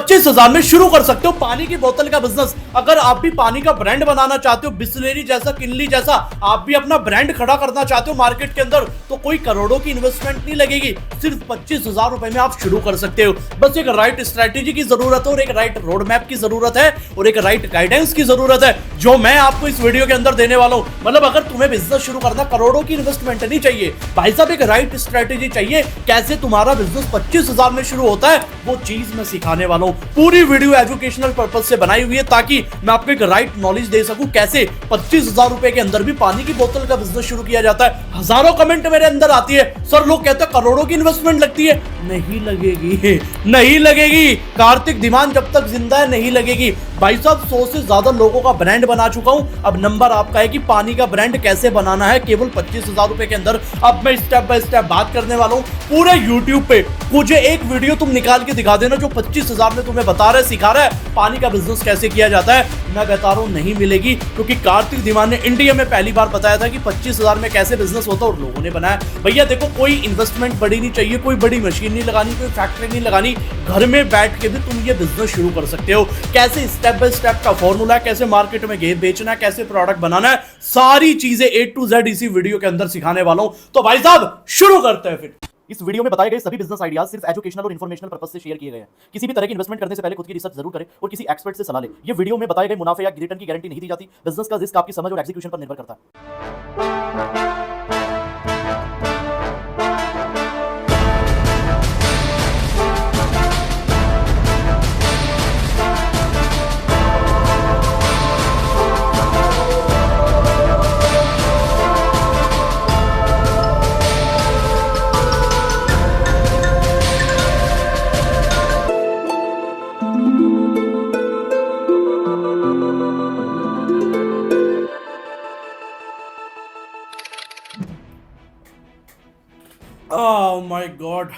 25,000 में शुरू कर सकते हो पानी की बोतल का बिजनेस। अगर आप भी पानी का ब्रांड बनाना चाहते हो, बिस्लेरी जैसा, किनली जैसा, आप भी अपना ब्रांड खड़ा करना चाहते हो मार्केट के अंदर, तो कोई करोड़ों की इन्वेस्टमेंट नहीं लगेगी, सिर्फ 25,000 रुपए में आप शुरू कर सकते हो। बस एक राइट स्ट्रेटेजी की जरूरत है और एक राइट रोड मैप की जरूरत है और एक राइट गाइडेंस की जरूरत है, जो मैं आपको इस वीडियो के अंदर देने वाला हूं। मतलब अगर तुम्हें बिजनेस शुरू करना, करोड़ों की इन्वेस्टमेंट नहीं चाहिए भाई साहब, एक राइट स्ट्रेटेजी चाहिए। कैसे तुम्हारा बिजनेस 25,000 में शुरू होता है, वो चीज मैं सिखाने वाला हूं। पूरी वीडियो एजुकेशनल पर्पज से बनाई हुई है ताकि मैं आपको एक राइट नॉलेज दे सकूं कैसे 25,000 रुपए के अंदर भी पानी की बोतल का बिजनेस शुरू किया जाता है। हजारों कमेंट मेरे अंदर आती है, सर लोग कहते हैं करोड़ों की इन्वेस्टमेंट लगती है। नहीं लगेगी, नहीं लगेगी। कार्तिक धीमान जब तक जिंदा है नहीं लगेगी भाई साहब। 100 से ज्यादा लोगों का ब्रांड बना चुका हूं। अब नंबर आपका है कि पानी का ब्रांड कैसे बनाना है केवल 25,000 रुपए के अंदर। अब मैं स्टेप बाय स्टेप बात करने वाला हूं पूरे यूट्यूब पे। मुझे एक वीडियो तुम निकाल के दिखा देना जो 25,000 में तुम्हें बता रहा है, सिखा रहा है पानी का बिजनेस कैसे किया जाता है। मैं बता रहा हूं नहीं मिलेगी, क्योंकि कार्तिक धीमान ने इंडिया में पहली बार बताया था कि 25,000 में कैसे बिजनेस होता है और लोगों ने बनाया। भैया देखो, कोई इन्वेस्टमेंट बड़ी नहीं चाहिए, कोई बड़ी मशीन नहीं लगानी, कोई फैक्ट्री नहीं लगानी, घर में बैठ के भी तुम ये बिजनेस शुरू कर सकते हो। कैसे स्टेप बाय स्टेप का फॉर्मूला, कैसे मार्केट में गेम बेचना है, कैसे प्रोडक्ट बनाना है, सारी चीजें A to Z इसी वीडियो के अंदर सिखाने वाला हूं। तो भाई साहब शुरू करते हैं फिर। इस वीडियो में बताए गए सभी बिजनेस आइडियाज सिर्फ एजुकेशनल और इन्फॉर्मेशनल पर्पस से शेयर किए गए हैं। किसी भी तरह की इन्वेस्टमेंट करने से पहले खुद की रिसर्च जरूर करें और किसी एक्सपर्ट से सलाह लें। ये वीडियो में बताए गए मुनाफे या रिटर्न की गारंटी नहीं दी जाती। बिजनेस का रिस्क आपकी समझ और एग्जीक्यूशन पर निर्भर करता है। ओह माय गॉड,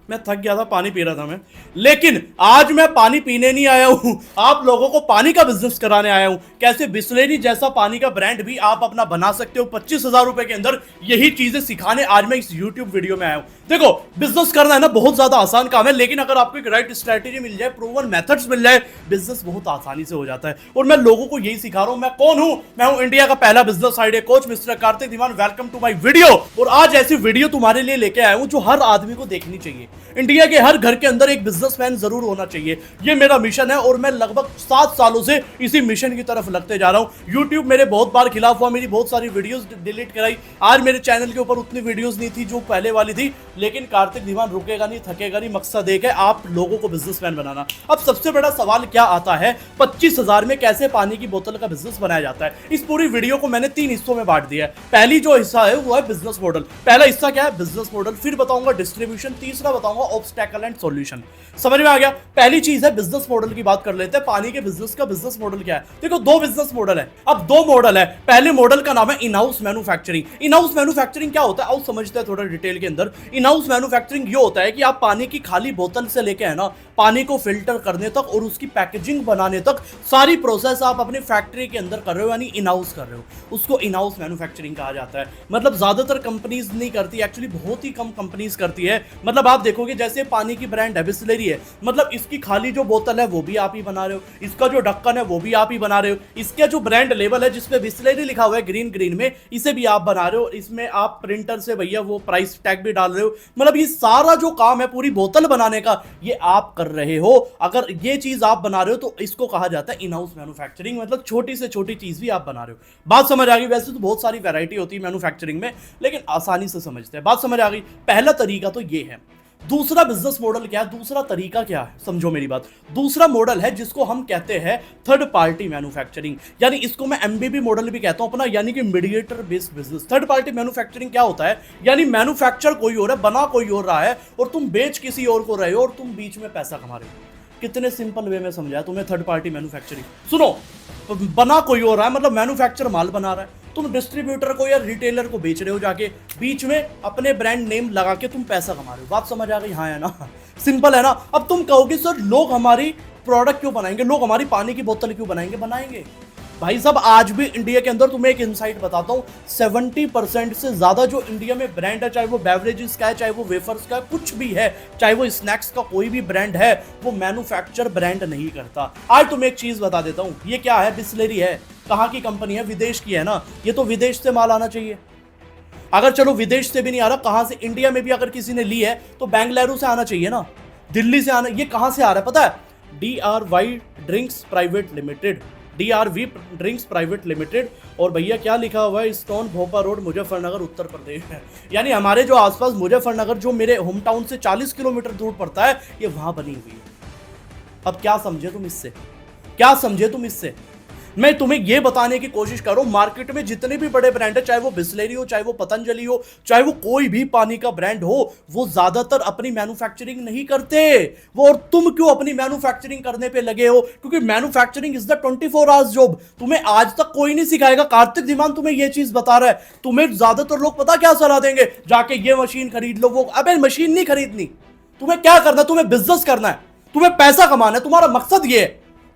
मैं थक गया था, पानी पी रहा था मैं। लेकिन आज मैं पानी पीने नहीं आया हूं, आप लोगों को पानी का बिजनेस कराने आया हूं। कैसे बिस्लेरी जैसा पानी का ब्रांड भी आप अपना बना सकते हो 25,000 रुपए के अंदर, यही चीजें सिखाने आज मैं इस YouTube वीडियो में आया हूं। देखो, बिजनेस करना है ना बहुत ज्यादा आसान काम है, लेकिन अगर आपको एक राइट स्ट्रेटेजी मिल जाए, प्रूवन मेथड्स मिल जाए, बिजनेस बहुत आसानी से हो जाता है। और मैं लोगों को यही सिखा रहा हूं। मैं कौन हूं? मैं हूं इंडिया का पहला business idea coach mister Kartik Dhiman. Welcome to my video. और आज ऐसी वीडियो तुम्हारे लिए लेके आया हूं जो हर आदमी को देखनी चाहिए। इंडिया के हर घर के अंदर एक बिजनेसमैन जरूर होना चाहिए, ये मेरा मिशन है और मैं लगभग 7 सालों से इसी मिशन की तरफ लगते जा रहा हूं। YouTube मेरे बहुत बार खिलाफ हुआ, मेरी बहुत सारी वीडियोस डिलीट कराई। आज मेरे चैनल के ऊपर उतनी वीडियोस नहीं थी जो पहले वाली थी, लेकिन कार्तिक धीमान रुकेगा नहीं, थकेगा नहीं। मकसद एक है, आप लोगों को बिजनेसमैन बनाना। अब सबसे बड़ा सवाल क्या आता है, 25,000 में कैसे पानी की बोतल का बिजनेस बनाया जाता है। इस पूरी वीडियो को मैंने 3 हिस्सों में बांट दिया है। पहली जो हिस्सा है वो है बिजनेस मॉडल। पहला हिस्सा क्या है? Business model. फिर बताऊंगा डिस्ट्रीब्यूशन, तीसरा बताऊंगा ऑब्स्टैकल एंड सॉल्यूशन। समझ में आ गया? पहली चीज है बिजनेस मॉडल की बात कर लेते हैं। पानी के बिजनेस का बिजनेस मॉडल क्या है? देखो, 2 बिजनेस मॉडल है। अब 2 मॉडल है। पहले मॉडल का नाम है in house manufacturing. In house manufacturing क्या होता है आओ समझते हैं थोड़ा डिटेल के अंदर। इन हाउस मैन्युफैक्चरिंग ये होता है कि आप पानी की खाली बोतल से लेके है ना, पानी को फिल्टर करने तक और उसकी पैकेजिंग बनाने तक सारी प्रोसेस आप अपनी फैक्ट्री के अंदर कर रहे हो, यानी इन हाउस कर रहे हो। उसको इन हाउस मैन्युफैक्चरिंग कहा जाता है। मतलब ज्यादातर कंपनीज नहीं करती, एक्चुअली बहुत ही कम कंपनीज करती है। मतलब आप देखोगे जैसे पानी की ब्रांड है बिस्लेरी है, मतलब इसकी खाली जो बोतल है वो भी आप ही बना रहे हो, इसका जो ढक्कन है वो भी आप ही बना रहे हो, इसका जो ब्रांड लेबल है जिसपे बिस्लेरी लिखा हुआ है ग्रीन में, इसे भी आप बना रहे हो। इसमें आप प्रिंटर से भैया वो प्राइस टैग भी डाल रहे हो। मतलब ये सारा जो काम है पूरी बोतल बनाने का, ये आप कर रहे हो। अगर ये चीज आप बना रहे हो तो इसको कहा जाता है इन हाउस मैन्युफैक्चरिंग। मतलब छोटी से छोटी चीज भी आप बना रहे हो। बात समझ आ गई? वैसे तो बहुत सारी वैरायटी होती है मैन्युफैक्चरिंग में, लेकिन आसानी से समझते हैं। बात समझ आ गई? पहला तरीका तो ये है। दूसरा बिजनेस मॉडल क्या है? दूसरा तरीका क्या है? समझो मेरी बात। दूसरा मॉडल है जिसको हम कहते हैं थर्ड पार्टी मैन्युफैक्चरिंग, यानी इसको मैं एमबीबी मॉडल भी कहता हूं अपना, यानी कि mediator based business. Third party manufacturing क्या होता है? यानी मैन्युफैक्चर कोई और है, बना कोई और रहा है और तुम बेच किसी और को रहे हो और तुम बीच में पैसा कमा रहे हो। कितने सिंपल वे में समझाया तुम्हें थर्ड पार्टी मैन्युफैक्चरिंग। सुनो, बना कोई और रहा है, मतलब मैन्युफैक्चर माल बना रहा है, तुम डिस्ट्रीब्यूटर को या रिटेलर को बेच रहे हो जाके, बीच में अपने ब्रांड नेम लगा के तुम पैसा कमा रहे हो। बात समझ आ गई? हाँ है ना? सिंपल है ना? अब तुम कहोगे सर लोग हमारी प्रोडक्ट क्यों बनाएंगे, लोग हमारी पानी की बोतल क्यों बनाएंगे? भाई साहब आज भी इंडिया के अंदर तुम्हें एक इनसाइट बताता हूँ, 70% से ज्यादा जो इंडिया में ब्रांड है, चाहे वो बेवरेजेस का है, चाहे वो वेफर्स का है, कुछ भी है, चाहे वो स्नैक्स का कोई भी ब्रांड है, वो मैन्युफैक्चर ब्रांड नहीं करता। आज तुम्हें एक चीज बता देता हूँ, ये क्या है, बिस्लेरी है, कहाँ की कंपनी है, विदेश की है ना, ये तो विदेश से माल आना चाहिए। अगर चलो विदेश से भी नहीं आ रहा, कहां से, इंडिया में भी अगर किसी ने ली है तो बेंगलुरु से आना चाहिए ना, दिल्ली से आना, ये कहां से आ रहा है पता है, DRY drinks private limited, DRV drinks private limited. और भैया क्या लिखा हुआ है, स्टोन भोपा रोड मुजफ्फरनगर उत्तर प्रदेश है। यानी हमारे जो आसपास मुजफ्फरनगर जो मेरे होम टाउन से 40 किलोमीटर दूर पड़ता है, ये वहां बनी हुई है। अब क्या समझे तुम इससे, क्या समझे तुम इससे, मैं तुम्हें यह बताने की कोशिश कर रहा हूं, मार्केट में जितने भी बड़े ब्रांड है, चाहे वो बिस्लेरी हो, चाहे वो पतंजलि हो, चाहे वो कोई भी पानी का ब्रांड हो, वो ज्यादातर अपनी मैन्युफैक्चरिंग नहीं करते। वो, और तुम क्यों अपनी मैन्युफैक्चरिंग करने पे लगे हो, क्योंकि manufacturing is the 24 hours job. तुम्हें आज तक कोई नहीं सिखाएगा, कार्तिक धीमान तुम्हें यह चीज बता रहा है। तुम्हें ज्यादातर लोग पता क्या सलाह देंगे, जाके ये मशीन खरीद लो, वो, अबे मशीन नहीं खरीदनी, तुम्हें क्या करना है, तुम्हें बिजनेस करना है, तुम्हें पैसा कमाना है, तुम्हारा मकसद ये है,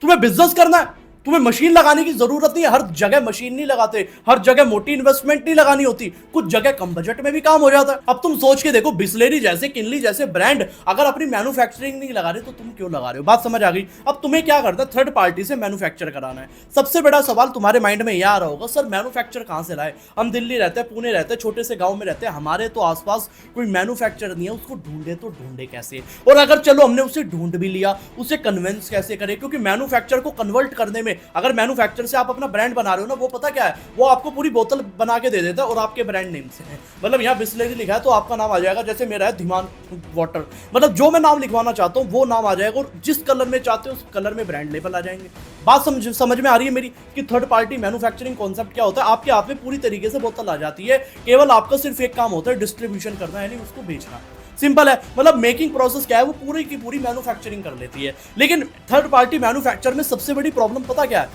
तुम्हें बिजनेस करना है। तुम्हें मशीन लगाने की जरूरत नहीं है, हर जगह मशीन नहीं लगाते, हर जगह मोटी इन्वेस्टमेंट नहीं लगानी होती, कुछ जगह कम बजट में भी काम हो जाता है। अब तुम सोच के देखो, बिस्लेरी जैसे, किनली जैसे ब्रांड अगर अपनी मैन्युफैक्चरिंग नहीं लगा रहे तो तुम क्यों लगा रहे हो, बात समझ आ गई। अब तुम्हें क्या करना है, थर्ड पार्टी से मैन्युफैक्चर कराना है। सबसे बड़ा सवाल तुम्हारे माइंड में यह आ रहा होगा, सर मैन्युफैक्चर कहां से लाए, हम दिल्ली रहते हैं, पुणे रहते हैं, छोटे से गांव में रहते हैं, हमारे तो आसपास कोई मैन्युफैक्चर नहीं है, उसको ढूंढे तो ढूंढे कैसे, और अगर चलो हमने उसे ढूंढ भी लिया, उसे कन्विंस कैसे करें, क्योंकि मैन्युफैक्चर को कन्वर्ट करने में, अगर मैन्युफैक्चर से आप अपना ब्रांड बना रहे हो ना, वो पता क्या है, वो आपको पूरी बोतल बना के दे देता है और आपके ब्रांड नेम से है। मतलब यहाँ बिस्लेरी लिखा है तो आपका नाम आ जाएगा, जैसे मेरा है धीमान वाटर, मतलब जो मैं नाम लिखवाना चाहता हूँ वो नाम आ जाएगा, और जिस कलर में चाहते हो उस कलर में ब्रांड लेबल आ जाएंगे। बात समझ में आ रही है मेरी, कि थर्ड पार्टी मैन्युफैक्चरिंग कॉन्सेप्ट क्या होता है। आपके हाथ में पूरी तरीके से बोतल आ जाती है, केवल आपका सिर्फ एक काम होता है, डिस्ट्रीब्यूशन करना, यानी उसको बेचना। सिंपल है, मतलब मेकिंग प्रोसेस क्या है, वो पूरी की पूरी मैन्युफैक्चरिंग कर लेती है। लेकिन थर्ड पार्टी मैन्युफैक्चर में सबसे बड़ी प्रॉब्लम पता क्या है,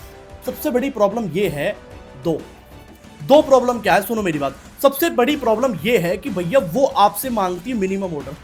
सबसे बड़ी प्रॉब्लम ये है, दो प्रॉब्लम क्या है, सुनो मेरी बात। सबसे बड़ी प्रॉब्लम ये है कि भैया वो आपसे मांगती है मिनिमम ऑर्डर,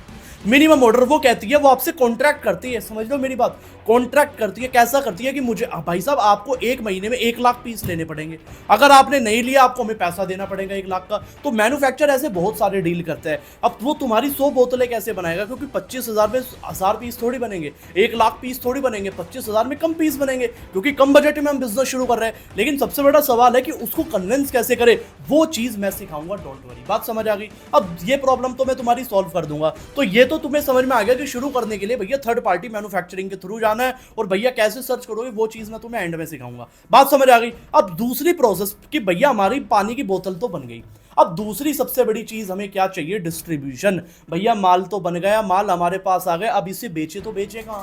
मिनिमम ऑर्डर वो कहती है, वो आपसे कॉन्ट्रैक्ट करती है, समझ लो मेरी बात, कॉन्ट्रैक्ट करती है। कैसा करती है कि मुझे भाई साहब आपको एक महीने में 1 लाख पीस लेने पड़ेंगे, अगर आपने नहीं लिया आपको हमें पैसा देना पड़ेगा 1 लाख का। तो मैन्युफैक्चर ऐसे बहुत सारे डील करते हैं। अब वो तुम्हारी 100 बोतलें कैसे बनाएगा, क्योंकि 25,000 में 1000 पीस थोड़ी बनेंगे, 1 लाख पीस थोड़ी बनेंगे, 25,000 में कम पीस बनेंगे, क्योंकि कम बजट में हम बिजनेस शुरू कर रहे हैं। लेकिन सबसे बड़ा सवाल है कि उसको कन्विंस कैसे करे, वो चीज मैं सिखाऊंगा, डोंट वरी। बात समझ आ गई। अब ये प्रॉब्लम तो मैं तुम्हारी सॉल्व कर दूंगा। तो ये तो तुम्हें समझ में आ गया कि शुरू करने के लिए भैया थर्ड पार्टी मैन्युफैक्चरिंग के थ्रू जाना है, और भैया कैसे सर्च करोगे वो चीज मैं तुम्हें एंड में सिखाऊंगा। बात समझ आ गई। अब दूसरी प्रोसेस कि भैया हमारी पानी की बोतल तो बन गई, अब दूसरी सबसे बड़ी चीज हमें क्या चाहिए, डिस्ट्रीब्यूशन। भैया माल तो बन गया, माल हमारे पास आ गया, अब इसे बेचे तो बेचे कहां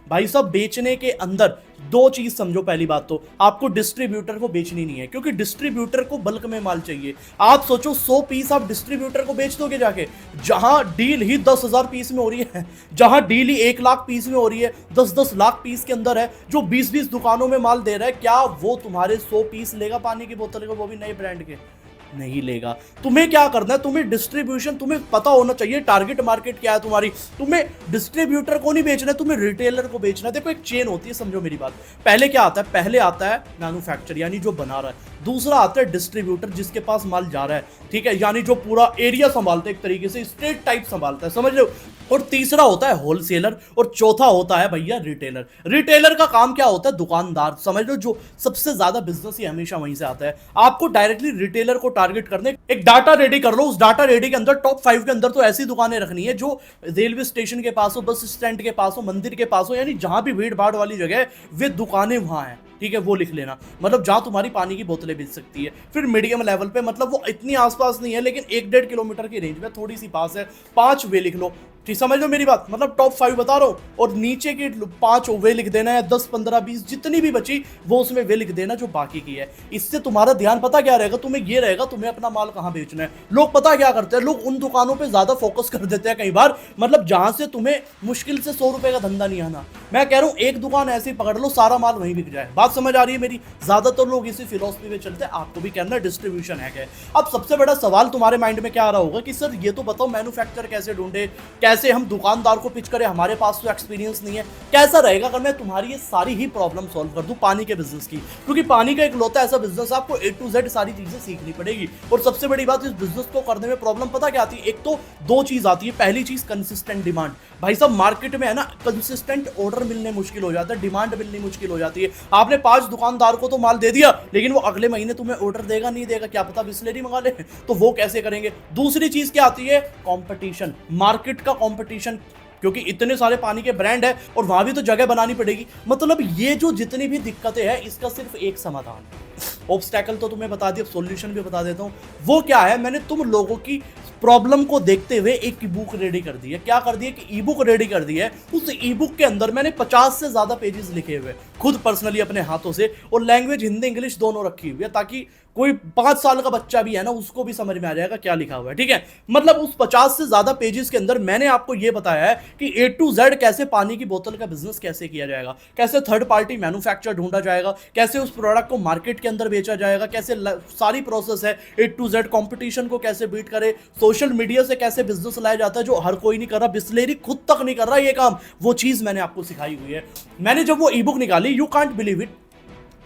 भाई साहब। बेचने के अंदर दो चीज समझो, पहली बात तो आपको डिस्ट्रीब्यूटर को बेचनी नहीं है, क्योंकि डिस्ट्रीब्यूटर को बल्क में माल चाहिए। आप सोचो 100 पीस आप डिस्ट्रीब्यूटर को बेच दोगे जाके, जहां डील ही 10,000 पीस में हो रही है, जहां डील ही 1 लाख पीस में हो रही है, 10-10 लाख पीस के अंदर है, जो 20-20 दुकानों में माल दे रहा है, क्या वो तुम्हारे 100 पीस लेगा पानी की बोतल को, वो भी नए ब्रांड के? नहीं लेगा। तुम्हें क्या करना है, तुम्हें डिस्ट्रीब्यूशन, तुम्हें पता होना चाहिए टारगेट मार्केट क्या है तुम्हारी। तुम्हें डिस्ट्रीब्यूटर को नहीं बेचना है, तुम्हें रिटेलर को बेचना है। देखो एक चेन होती है, समझो मेरी बात। पहले क्या आता है, पहले आता है मैन्युफैक्चर यानी जो बना रहा है, दूसरा आता है डिस्ट्रीब्यूटर जिसके पास माल जा रहा है, ठीक है, यानी जो पूरा एरिया संभालता है, एक तरीके से स्टेट टाइप संभालता है, समझ लो। और तीसरा होता है होलसेलर, और चौथा होता है भैया रिटेलर। रिटेलर का काम क्या होता है, दुकानदार, समझ लो, जो सबसे ज्यादा बिजनेस ही हमेशा वहीं से आता है। आपको डायरेक्टली रिटेलर को टारगेट करने एक डाटा रेडी कर लो, उस डाटा रेडी के अंदर टॉप 5 के अंदर तो ऐसी दुकानें रखनी है जो रेलवे स्टेशन के पास हो, बस स्टैंड के पास हो, मंदिर के पास हो, यानी जहां भी भीड़ भाड़ वाली जगह है वे दुकानें वहां हैं, ठीक है, वो लिख लेना। मतलब जहां तुम्हारी पानी की बोतलें बेच सकती है। फिर मीडियम लेवल पे, मतलब वो इतनी आसपास नहीं है लेकिन 1-1.5 किलोमीटर की रेंज में थोड़ी सी पास है, 5 वे लिख लो, ठीक, समझ लो मेरी बात, मतलब टॉप 5 बता रहा हूं, और नीचे की 5 वे लिख देना है, 10, 15, 20 जितनी भी बची वो उसमें वे लिख देना जो बाकी की है। इससे तुम्हारा ध्यान पता क्या रहेगा, तुम्हें ये रहेगा तुम्हें अपना माल कहां बेचना है। लोग पता क्या करते हैं, लोग उन दुकानों पे ज्यादा फोकस कर देते हैं कई बार, मतलब जहां से तुम्हें मुश्किल से 100 रुपए का धंधा नहीं आना, मैं कह रहा हूं एक दुकान ऐसी पकड़ लो, सारा माल वहीं बिक जाए। बात समझ आ रही है मेरी? ज्यादातर लोग इसी फिलॉसफी में चलते हैं। आपको भी कहना डिस्ट्रीब्यूशन है। अब सबसे बड़ा सवाल तुम्हारे माइंड में क्या आ रहा होगा कि सर ये तो बताओ मैन्युफैक्चर कैसे ढूंढे, कैसे हम दुकानदार को पिच करें, हमारे पास तो एक्सपीरियंस नहीं है। कैसा रहेगा अगर मैं तुम्हारी ये सारी ही प्रॉब्लम सॉल्व कर दूं पानी के बिजनेस की? क्योंकि पानी का इकलौता ऐसा बिजनेस, आपको A to Z सारी चीजें सीखनी पड़ेगी। और सबसे बड़ी बात, इस बिजनेस को करने में प्रॉब्लम पता क्या आती है? एक तो दो चीज आती है। पहली चीज कंसिस्टेंट डिमांड। भाई साहब मार्केट में है ना, कंसिस्टेंट ऑर्डर मिलने मुश्किल हो जाता है, डिमांड मिलनी मुश्किल हो जाती है। आपने 5 दुकानदार को तो माल दे दिया, लेकिन वो अगले महीने तुम्हें ऑर्डर देगा नहीं देगा, क्या पता बिस्लेरी मंगा ले, तो वो कैसे करेंगे? दूसरी चीज क्या आती है? कंपटीशन, मार्केट का कंपटीशन, क्योंकि इतने सारे पानी के ब्रांड है और वहां भी तो जगह बनानी पड़ेगी। मतलब ये जो जितनी भी दिक्कतें हैं, इसका सिर्फ एक समाधान है। ऑब्स्टैकल तो तुम्हें बता दिया, सॉल्यूशन भी बता देता हूं। वो क्या है? मैंने तुम लोगों की प्रॉब्लम को देखते हुए एक ई बुक रेडी कर दी है। क्या कर दी है कि ई बुक रेडी कर दी है। उस ई बुक के अंदर मैंने 50 से ज्यादा पेजेस लिखे हुए, खुद पर्सनली अपने हाथों से, और लैंग्वेज हिंदी इंग्लिश दोनों रखी हुई है, ताकि कोई 5 साल का बच्चा भी है ना, उसको भी समझ में आ जाएगा क्या लिखा हुआ है। ठीक है, मतलब उस 50 से ज्यादा पेजेस के अंदर मैंने आपको यह बताया है कि A to Z कैसे पानी की बोतल का बिजनेस कैसे किया जाएगा, कैसे थर्ड पार्टी मैन्युफैक्चर ढूंढा जाएगा, कैसे उस प्रोडक्ट को मार्केट के अंदर बेचा जाएगा, कैसे सारी प्रोसेस है A to Z, कंपटीशन को कैसे बीट करे, सोशल मीडिया से कैसे बिजनेस लाया जाता है जो हर कोई नहीं कर रहा, बिस्लेरी खुद तक नहीं कर रहा ये काम, वो चीज मैंने आपको सिखाई हुई है। मैंने जब वो ई बुक निकाली, यू कांट बिलीव इट,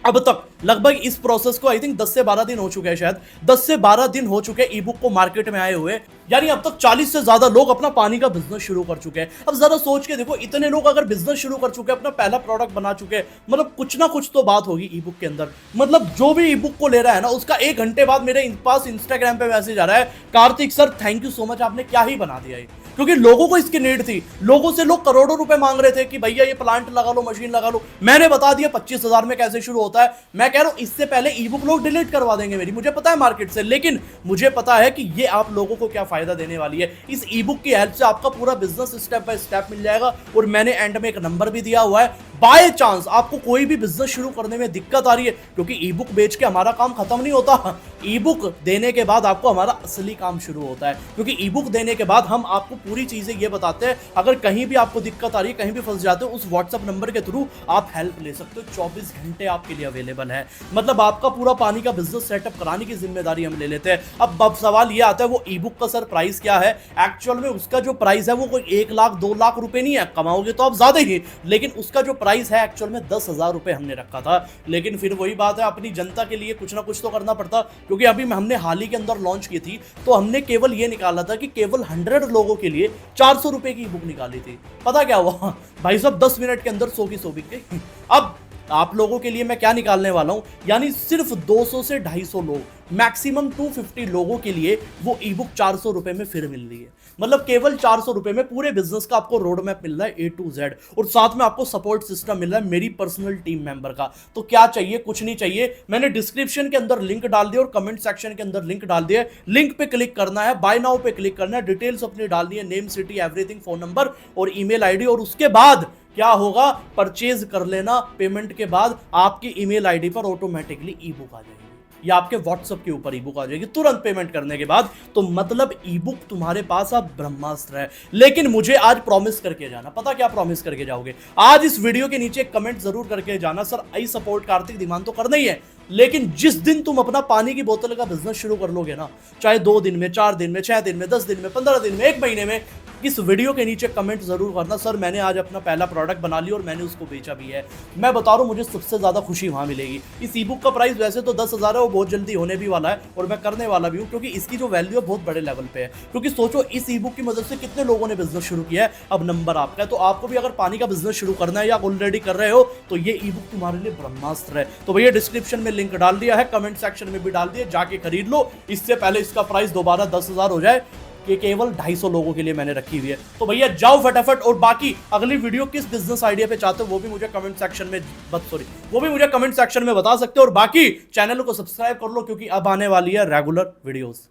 अब तक लगभग इस प्रोसेस को आई थिंक 10 से 12 दिन हो चुके हैं, शायद 10 से 12 दिन हो चुके हैं ई बुक को मार्केट में आए हुए। यानी अब तक 40 से ज्यादा लोग अपना पानी का बिजनेस शुरू कर चुके हैं। अब जरा सोच के देखो, इतने लोग अगर बिजनेस शुरू कर चुके हैं, अपना पहला प्रोडक्ट बना चुके हैं, मतलब कुछ ना कुछ तो बात होगी ई बुक के अंदर। मतलब जो भी ई बुक को ले रहा है ना, उसका 1 घंटे बाद मेरे पास इंस्टाग्राम पे मैसेज आ रहा है, Kartik sir thank you so much, आपने क्या ही बना दिया ये। क्योंकि लोगों को इसकी नीड थी। लोगों से लोग करोड़ों रुपए मांग रहे थे कि भैया ये प्लांट लगा लो, मशीन लगा लो। मैंने बता दिया 25,000 में कैसे शुरू होता है। मैं कह रहा हूं इससे पहले ई बुक लोग डिलीट करवा देंगे मेरी, मुझे पता है मार्केट से, लेकिन मुझे पता है कि ये आप लोगों को क्या फायदा देने वाली है। इस ई बुक की हेल्प से आपका पूरा बिजनेस स्टेप बाय स्टेप मिल जाएगा। और मैंने एंड में एक नंबर भी दिया हुआ है, बाय चांस आपको कोई भी बिजनेस शुरू करने में दिक्कत आ रही है, क्योंकि ई बुक बेच के हमारा काम खत्म नहीं होता। ई बुक देने के बाद आपको हमारा असली काम शुरू होता है, क्योंकि ई बुक देने के बाद हम आपको पूरी चीजें ये बताते हैं। अगर कहीं भी आपको दिक्कत आ रही है, कहीं भी फंस जाते हो, उस व्हाट्सएप नंबर के थ्रू आप हेल्प ले सकते हो। 24 घंटे आपके लिए अवेलेबल है। मतलब आपका पूरा पानी का बिजनेस सेटअप कराने की जिम्मेदारी हम ले लेते हैं। अब सवाल ये आता है, वो ई बुक का सर प्राइस क्या है? एक्चुअल में उसका जो प्राइस है वो कोई 1 लाख 2 लाख रुपए नहीं है, कमाओगे तो आप ज्यादा ही, लेकिन उसका जो प्राइस है एक्चुअल में 10,000 रुपए हमने रखा था। लेकिन फिर वही बात है, अपनी जनता के लिए कुछ ना कुछ तो करना पड़ता, क्योंकि अभी हमने हाल ही के अंदर लॉन्च की थी, तो हमने केवल ये निकाला था कि केवल 100 लोगों के लिए 400 रुपए की बुक निकाली थी। पता क्या हुआ भाई साहब, 10 मिनट के अंदर 100 की 100 बिक गई। अब आप लोगों के लिए मैं क्या निकालने वाला हूं, यानी सिर्फ 200 से 250 लोग, मैक्सिमम 250 लोगों के लिए वो ई बुक 400 रुपए में फिर मिल रही है। मतलब केवल 400 रुपए में पूरे बिजनेस का आपको रोड मैप मिल रहा है A to Z, और साथ में आपको सपोर्ट सिस्टम मिल रहा है मेरी पर्सनल टीम मेंबर का। तो क्या चाहिए? कुछ नहीं चाहिए। मैंने डिस्क्रिप्शन के अंदर लिंक डाल दिया और कमेंट सेक्शन के अंदर लिंक डाल दिया। लिंक पे क्लिक करना है, बाय नाउ पे क्लिक करना है, डिटेल्स अपनी डालनी है, name, city, everything, phone number और ईमेल आईडी, और उसके बाद क्या होगा, परचेज कर लेना। पेमेंट के बाद आपकी ईमेल आईडी पर ऑटोमेटिकली ई बुक आ जाएगी, या आपके व्हाट्सएप के ऊपर ई बुक आ जाएगी तुरंत पेमेंट करने के बाद। तो मतलब ई बुक तुम्हारे पास अब ब्रह्मास्त्र है। लेकिन मुझे आज प्रॉमिस करके जाना, पता क्या प्रॉमिस करके जाओगे? आज इस वीडियो के नीचे कमेंट जरूर करके जाना, sir I support Kartik demand तो करना ही है, लेकिन जिस दिन तुम अपना पानी की बोतल का बिजनेस शुरू कर लोगे ना, चाहे 2 दिन में, 4 दिन में, 6 दिन में, 10 दिन में, 15 दिन में, 1 महीने में, इस वीडियो के नीचे कमेंट जरूर करना, सर मैंने आज अपना पहला प्रोडक्ट बना लिया और मैंने उसको बेचा भी है। मैं बता रहा हूं, मुझे सबसे ज्यादा खुशी वहां मिलेगी। इस ई बुक का प्राइस वैसे तो 10,000 है, वो बहुत जल्दी होने भी वाला है, और मैं करने वाला भी हूं, क्योंकि इसकी जो वैल्यू है बहुत बड़े लेवल पे है। क्योंकि सोचो, इस ई बुक की मदद से कितने लोगों ने बिजनेस शुरू किया है। अब नंबर आपका है, तो आपको भी अगर पानी का बिजनेस शुरू करना है या ऑलरेडी कर रहे हो, तो ये ई बुक तुम्हारे लिए ब्रह्मास्त्र है। तो भैया डिस्क्रिप्शन में लिंक डाल दिया है, कमेंट सेक्शन में भी डाल दिया, जाके खरीद लो। इससे पहले इसका प्राइस दोबारा 10,000 हो जाए, कि केवल 250 लोगों के लिए मैंने रखी हुई है। तो भैया जाओ फटाफट, और बाकी अगली वीडियो किस बिजनेस आइडिया पे चाहते हो वो भी मुझे कमेंट सेक्शन में कमेंट सेक्शन में बता सकते हो। और बाकी चैनल को सब्सक्राइब कर लो, क्योंकि अब आने वाली है रेगुलर वीडियोस।